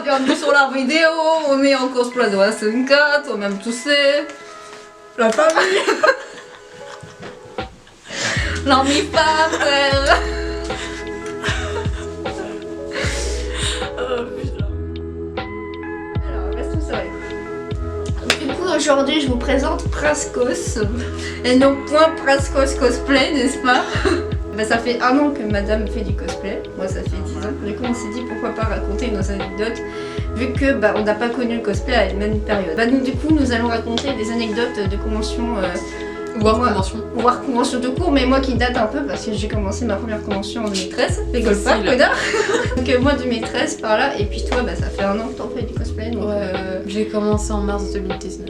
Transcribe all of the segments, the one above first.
bienvenue sur la vidéo, on est en cosplay de SN4, on aime tousser. La famille. L'ami pas, frère. Alors, restons sérieux. Du coup, aujourd'hui, je vous présente Prascos. Et non point Prascos cosplay, n'est-ce pas? Bah, ça fait 1 an que madame fait du cosplay, moi ça fait 10 ans. Du coup on s'est dit pourquoi pas raconter nos anecdotes vu que bah, on n'a pas connu le cosplay à la même période. Bah, donc du coup nous allons raconter des anecdotes de convention voire convention de cours, mais moi qui date un peu parce que j'ai commencé ma première convention en 2013. Rigole pas, connard. Donc moi 2013 par là, et puis toi bah ça fait 1 an que t'en fais du cosplay. Donc, j'ai commencé en mars 2019.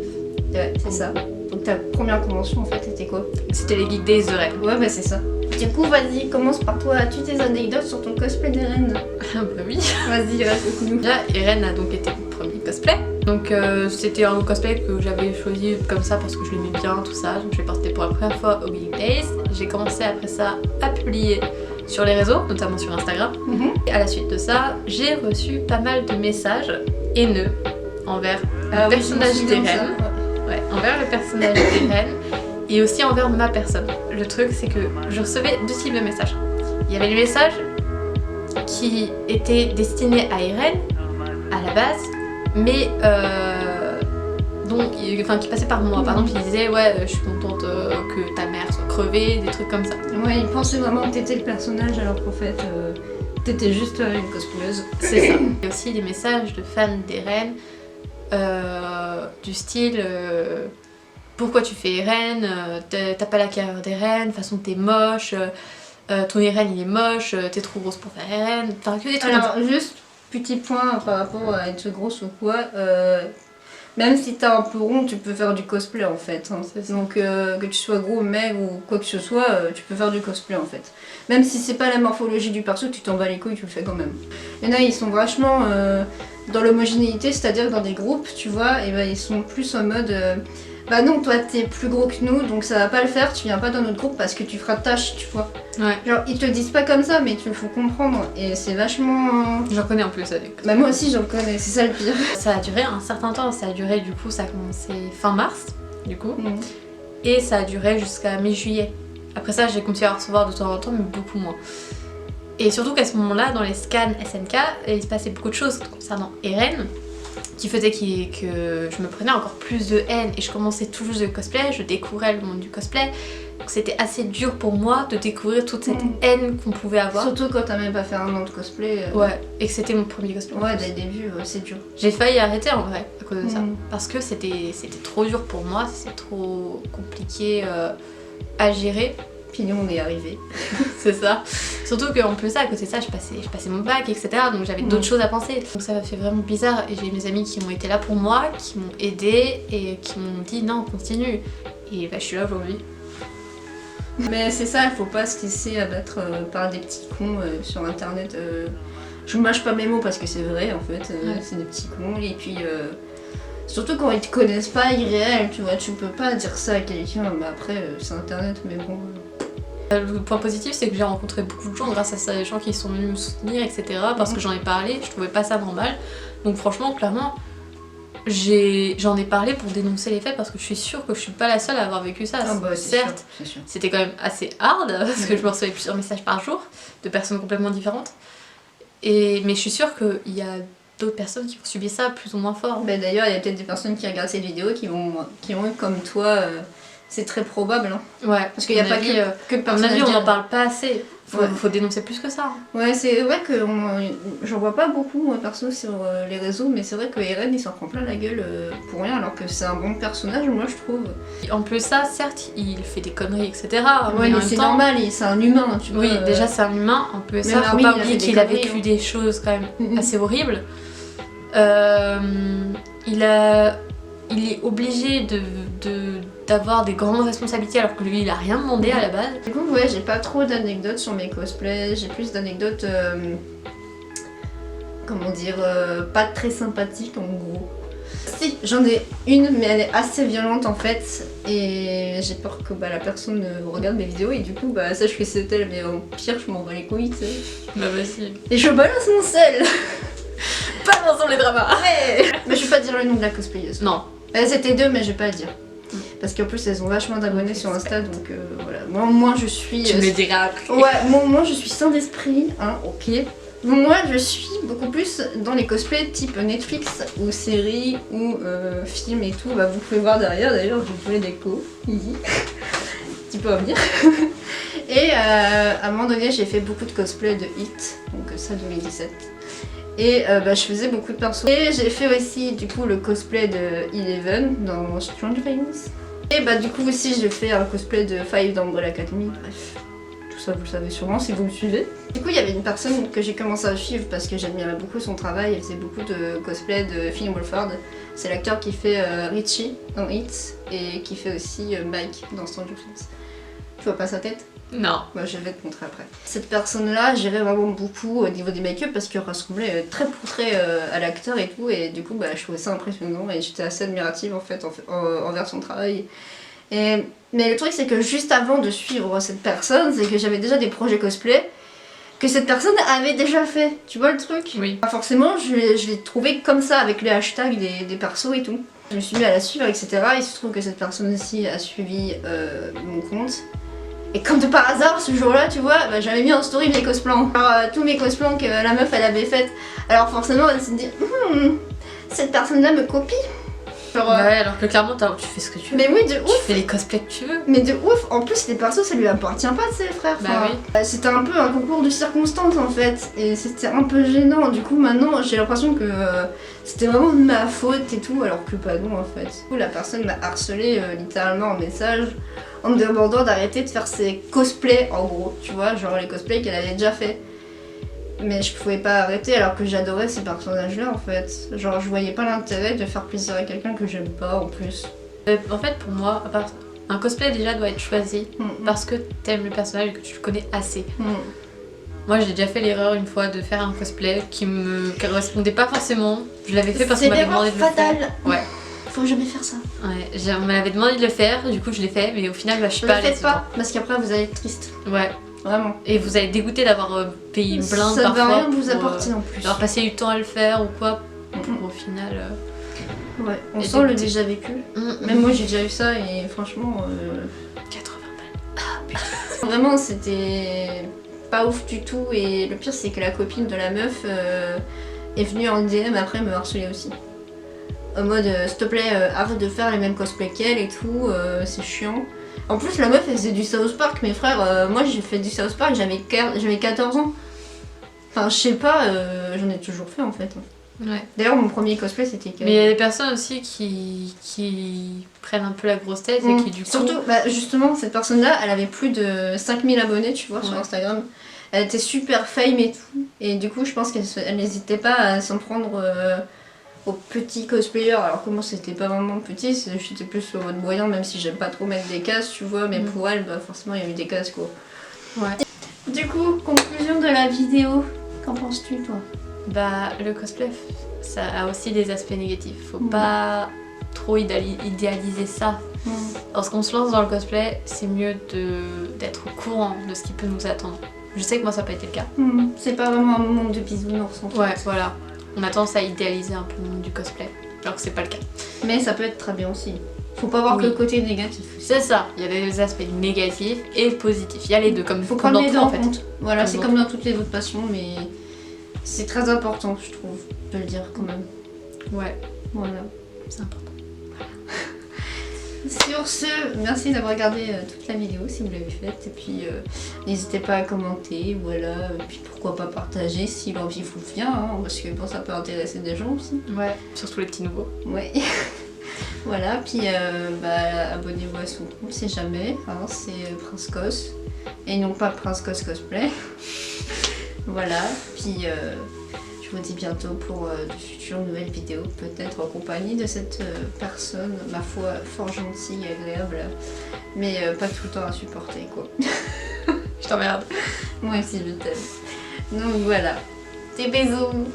Ouais, c'est ça. Donc ta première convention en fait c'était quoi? C'était les Geek Days de Rennes. Ouais bah c'est ça. Du coup, vas-y, commence par toi. As-tu tes anecdotes sur ton cosplay d'Eren? Ah bah oui. Vas-y, raconte-nous. Déjà, Eren a donc été mon premier cosplay. Donc c'était un cosplay que j'avais choisi comme ça parce que je l'aimais bien, tout ça. Donc je l'ai porté pour la première fois au Geek Days. J'ai commencé après ça à publier sur les réseaux, notamment sur Instagram. Et à la suite de ça, j'ai reçu pas mal de messages haineux envers le personnage d'Eren. Ouais, envers le personnage d'Eren. Et aussi envers ma personne. Le truc c'est que je recevais 2 types de messages. Il y avait les messages qui étaient destinés à Eren à la base, mais qui passaient par moi. Par exemple ils disaient ouais je suis contente que ta mère soit crevée, des trucs comme ça. Ouais, ils pensaient vraiment que t'étais le personnage alors qu'en fait t'étais juste une cosplayeuse. C'est ça. Il y a aussi des messages de fans d'Eren du style pourquoi tu fais Eren, t'as pas la carrière d'Eren, de toute façon t'es moche, ton Eren il est moche, t'es trop grosse pour faire Eren, enfin que des trucs. Alors juste petit point par rapport à être grosse ou quoi, même si t'es un peu rond tu peux faire du cosplay en fait. Hein. Donc que tu sois gros, maigre ou quoi que ce soit, tu peux faire du cosplay en fait. Même si c'est pas la morphologie du perso, tu t'en bats les couilles, tu le fais quand même. Il y en a ils sont vachement dans l'homogénéité, c'est-à-dire dans des groupes, tu vois, et ben ils sont plus en mode... bah non, toi t'es plus gros que nous, donc ça va pas le faire, tu viens pas dans notre groupe parce que tu feras tâche, tu vois. Ouais. Genre, ils te le disent pas comme ça, mais tu le faut comprendre, et c'est vachement... J'en connais en plus avec. Bah moi aussi j'en connais, c'est ça le pire. Ça a duré un certain temps, ça a duré du coup, ça a commencé fin mars, du coup, et ça a duré jusqu'à mi-juillet. Après ça, j'ai continué à recevoir de temps en temps, mais beaucoup moins. Et surtout qu'à ce moment-là, dans les scans SNK, il se passait beaucoup de choses concernant Eren, qui faisait que je me prenais encore plus de haine et je commençais tout juste le cosplay, je découvrais le monde du cosplay, donc c'était assez dur pour moi de découvrir toute cette haine qu'on pouvait avoir. Surtout quand t'as même pas fait 1 an de cosplay. Ouais, et que c'était mon premier cosplay. Ouais, dès le début, c'est dur. J'ai failli arrêter en vrai à cause de ça, parce que c'était trop dur pour moi, c'est trop compliqué à gérer. Puis nous on est arrivés. C'est ça. Surtout qu'en plus ça, à côté de ça, je passais mon bac, etc. Donc j'avais d'autres choses à penser. Donc ça m'a fait vraiment bizarre et j'ai mes amis qui ont été là pour moi, qui m'ont aidée et qui m'ont dit non, continue. Et bah je suis là aujourd'hui. Mais c'est ça, il faut pas se laisser abattre par des petits cons sur internet. Je mâche pas mes mots parce que c'est vrai en fait, c'est des petits cons. Et puis surtout quand ils te connaissent pas irréel, tu vois, tu peux pas dire ça à quelqu'un. Mais après c'est internet, mais bon... Le point positif c'est que j'ai rencontré beaucoup de gens grâce à ça, des gens qui sont venus me soutenir etc. Parce que j'en ai parlé, je trouvais pas ça normal. Donc franchement clairement j'en ai parlé pour dénoncer les faits parce que je suis sûre que je suis pas la seule à avoir vécu ça. Bah, certes c'était quand même assez hard parce que je me recevais plusieurs messages par jour de personnes complètement différentes. Mais je suis sûre qu'il y a d'autres personnes qui ont subi ça plus ou moins fort. Bah, d'ailleurs il y a peut-être des personnes qui regardent cette vidéo qui ont eu comme toi... C'est très probable, hein. Ouais, parce qu'il n'y a pas que à mon avis, on n'en parle pas assez. Faut dénoncer plus que ça. Ouais, c'est vrai que j'en vois pas beaucoup, moi perso, sur les réseaux, mais c'est vrai que Eren il s'en prend plein la gueule pour rien, alors que c'est un bon personnage, moi je trouve. En plus, ça, certes, il fait des conneries, etc. Ouais, mais c'est normal, c'est un humain, tu vois. Oui, déjà c'est un humain, en plus, ça, faut pas oublier qu'il a vécu des choses quand même assez horribles. Il est obligé d'avoir des grandes responsabilités alors que lui il a rien demandé à la base. Du coup ouais, j'ai pas trop d'anecdotes sur mes cosplays, j'ai plus d'anecdotes comment dire, pas très sympathiques en gros. Si, j'en ai une mais elle est assez violente en fait et j'ai peur que la personne regarde mes vidéos et du coup sache que c'est elle, mais au pire je m'en bats les couilles tu sais. Bah vas-y. Et je balance mon sel. Balance ensemble les dramas. Mais je vais pas dire le nom de la cosplayeuse. Non. C'était 2 mais je vais pas le dire. Parce qu'en plus elles ont vachement d'abonnés sur Insta donc voilà. Moi je suis... Tu me le diras après. Ouais, moi je suis sain d'esprit, hein, ok. Moi je suis beaucoup plus dans les cosplays type Netflix ou séries ou films et tout. Bah vous pouvez voir derrière d'ailleurs, j'ai tous les décos. Tu peux revenir. Et à un moment donné j'ai fait beaucoup de cosplays de Hit, donc ça 2017. Et je faisais beaucoup de persos. Et j'ai fait aussi du coup le cosplay de Eleven dans Stranger Things. Et du coup aussi j'ai fait un cosplay de Five dans Umbrella Academy, bref. Tout ça vous le savez sûrement si vous me suivez. Du coup il y avait une personne que j'ai commencé à suivre parce que j'admirais beaucoup son travail. Elle faisait beaucoup de cosplay de Finn Wolfhard. C'est l'acteur qui fait Richie dans Hit et qui fait aussi Mike dans Stranger Things. Tu vois pas sa tête? Non. Je vais te montrer après. Cette personne-là, j'irais vraiment beaucoup au niveau des make-up parce qu'elle ressemblait très portrait à l'acteur et tout. Et du coup, je trouvais ça impressionnant et j'étais assez admirative en fait envers son travail. Mais le truc, c'est que juste avant de suivre cette personne, c'est que j'avais déjà des projets cosplay que cette personne avait déjà fait. Tu vois le truc? Oui. Forcément, je l'ai trouvé comme ça avec les hashtags des persos et tout. Je me suis mis à la suivre, etc. Il se trouve que cette personne aussi a suivi mon compte. Et comme de par hasard, ce jour-là, tu vois, j'avais mis en story mes cosplans. Alors, tous mes cosplans que la meuf elle avait fait. Alors forcément, elle s'est dit, cette personne-là me copie. Genre, ouais, alors que clairement, tu fais ce que tu veux. Mais oui, de Tu ouf. fais les cosplays que tu veux. Mais de ouf. En plus, les persos, ça lui appartient pas de ses frères. Oui. C'était un peu un concours de circonstances en fait. Et c'était un peu gênant. Du coup, maintenant, j'ai l'impression que c'était vraiment de ma faute et tout. Alors que pas non en fait. Du coup, la personne m'a harcelé littéralement en message. En me demandant d'arrêter de faire ses cosplays en gros, tu vois, genre les cosplays qu'elle avait déjà fait. Mais je pouvais pas arrêter alors que j'adorais ces personnages-là en fait. Genre je voyais pas l'intérêt de faire plaisir à quelqu'un que j'aime pas en plus. En fait pour moi, un cosplay déjà doit être choisi parce que t'aimes le personnage et que tu le connais assez. Moi j'ai déjà fait l'erreur une fois de faire un cosplay qui me correspondait pas forcément. Je l'avais fait parce qu'on m'avait demandé de le faire. Ouais. Faut jamais faire ça. Ouais, on m'avait demandé de le faire, du coup je l'ai fait, mais au final je suis pas allée. Ne le faites pas, parce qu'après vous allez être triste. Ouais. Vraiment. Et vous allez dégoûter d'avoir payé une blinde ça parfois. Ça va rien vous apporter en plus. D'avoir passé du temps à le faire ou quoi, pour au final... Ouais, on sent le déjà vécu. Même moi j'ai déjà eu ça et franchement... 80 balles. Ah putain. Vraiment c'était pas ouf du tout et le pire c'est que la copine de la meuf est venue en DM après me harceler aussi. En mode s'il te plaît arrête de faire les mêmes cosplays qu'elle et tout, c'est chiant. En plus la meuf elle faisait du South Park, mes frères, moi j'ai fait du South Park, j'avais 14 ans. Enfin je sais pas, j'en ai toujours fait en fait. Ouais. D'ailleurs mon premier cosplay c'était... Mais il y a des personnes aussi qui prennent un peu la grosse tête et qui du coup... Surtout, justement cette personne là elle avait plus de 5000 abonnés tu vois sur Instagram. Elle était super fame et tout. Et du coup je pense qu'elle n'hésitait pas à s'en prendre... aux petits cosplayers, alors que moi c'était pas vraiment petit, j'étais plus au mode moyen même si j'aime pas trop mettre des cases tu vois, mais pour elle forcément il y a eu des cases quoi. Ouais. Du coup, conclusion de la vidéo, qu'en penses-tu toi? Le cosplay ça a aussi des aspects négatifs, faut pas trop idéaliser ça. Lorsqu'on se lance dans le cosplay, c'est mieux d'être au courant de ce qui peut nous attendre. Je sais que moi ça n'a pas été le cas. C'est pas vraiment un monde de bisounours en fait. Ouais, voilà. On a tendance à idéaliser un peu le monde du cosplay, alors que c'est pas le cas. Mais ça peut être très bien aussi. Faut pas voir que le côté négatif. C'est ça, il y a des aspects négatifs et positifs. Il y a les deux, comme faut prendre les deux en fait. Voilà, c'est comme dans toutes les autres passions, mais c'est très important, je trouve, de le dire quand même. Ouais, voilà, c'est important. Sur ce, merci d'avoir regardé toute la vidéo si vous l'avez faite et puis n'hésitez pas à commenter, voilà, et puis pourquoi pas partager si l'envie vous vient, hein, parce que bon, ça peut intéresser des gens aussi. Ouais, surtout les petits nouveaux. Ouais. Voilà, puis abonnez-vous à son compte si jamais, hein, c'est Prince Cos et non pas Prince Cos Cosplay. Voilà, puis je vous dis bientôt pour de futures nouvelles vidéos, peut-être en compagnie de cette personne, ma foi, fort gentille et agréable, mais pas tout le temps à supporter quoi. Je t'emmerde. Moi aussi je t'aime. Donc voilà, des bisous.